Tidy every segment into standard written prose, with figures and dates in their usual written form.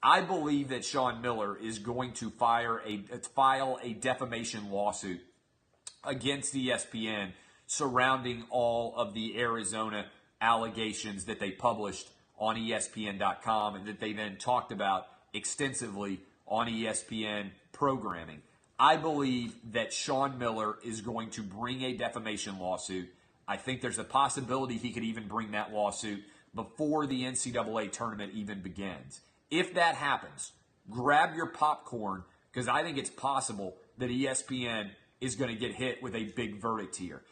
I believe that Sean Miller is going to file a defamation lawsuit against ESPN surrounding all of the Arizona allegations that they published on ESPN.com and that they then talked about extensively on ESPN programming. I believe that Sean Miller is going to bring a defamation lawsuit. I think there's a possibility he could even bring that lawsuit before the NCAA tournament even begins. If that happens, grab your popcorn, because I think it's possible that ESPN is going to get hit with a big verdict here.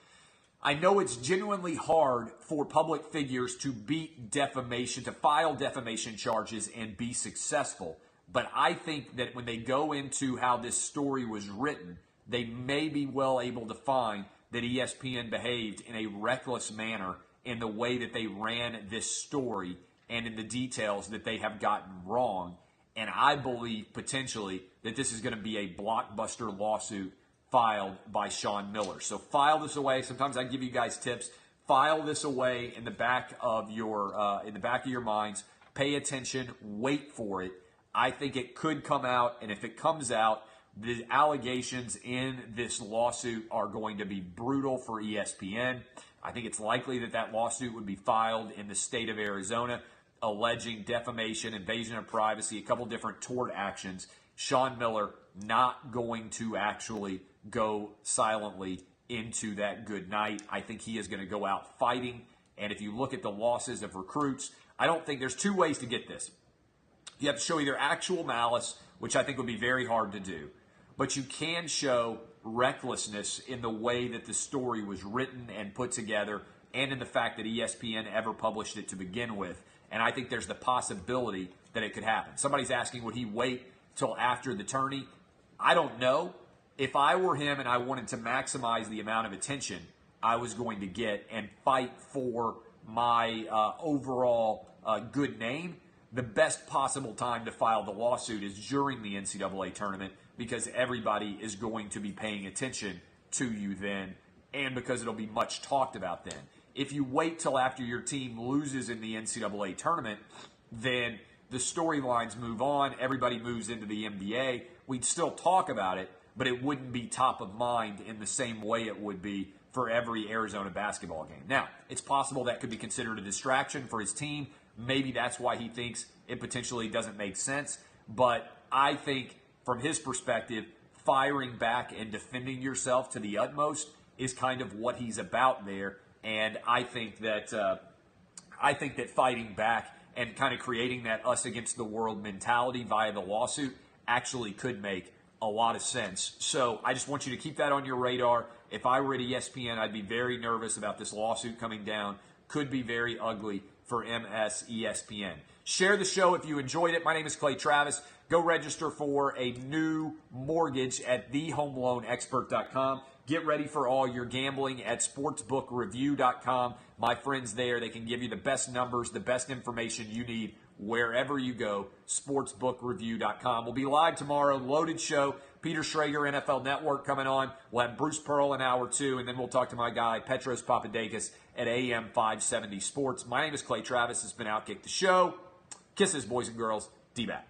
I know it's genuinely hard for public figures to beat defamation, to file defamation charges and be successful. But I think that when they go into how this story was written, they may be well able to find that ESPN behaved in a reckless manner in the way that they ran this story and in the details that they have gotten wrong. And I believe potentially that this is going to be a blockbuster lawsuit filed by Sean Miller. So file this away. Sometimes I give you guys tips. File this away in the back of your minds. Pay attention. Wait for it. I think it could come out, and if it comes out, the allegations in this lawsuit are going to be brutal for ESPN. I think it's likely that that lawsuit would be filed in the state of Arizona, alleging defamation, invasion of privacy, a couple different tort actions. Sean Miller not going to actually go silently into that good night. I think he is going to go out fighting. And if you look at the losses of recruits, I don't think there's two ways to get this. You have to show either actual malice, which I think would be very hard to do, but you can show recklessness in the way that the story was written and put together, and in the fact that ESPN ever published it to begin with. And I think there's the possibility that it could happen. Somebody's asking, would he wait till after the tourney? I don't know. If I were him and I wanted to maximize the amount of attention I was going to get and fight for my overall good name, the best possible time to file the lawsuit is during the NCAA tournament, because everybody is going to be paying attention to you then, and because it'll be much talked about then. If you wait till after your team loses in the NCAA tournament, then the storylines move on, everybody moves into the NBA. We'd still talk about it, but it wouldn't be top of mind in the same way it would be for every Arizona basketball game. Now, it's possible that could be considered a distraction for his team. Maybe that's why he thinks it potentially doesn't make sense. But I think from his perspective, firing back and defending yourself to the utmost is kind of what he's about there. And I think that fighting back and kind of creating that us against the world mentality via the lawsuit actually could make a lot of sense. So I just want you to keep that on your radar. If I were at ESPN, I'd be very nervous about this lawsuit coming down. Could be very ugly for MS ESPN. Share the show if you enjoyed it. My name is Clay Travis. Go register for a new mortgage at thehomeloanexpert.com. Get ready for all your gambling at sportsbookreview.com. My friends there, they can give you the best numbers, the best information you need wherever you go. Sportsbookreview.com. We'll be live tomorrow. Loaded show. Peter Schrager, NFL Network, coming on. We'll have Bruce Pearl in hour 2, and then we'll talk to my guy, Petros Papadakis, at AM 570 Sports. My name is Clay Travis. It's been Outkick the show. Kisses, boys and girls. D-Bat.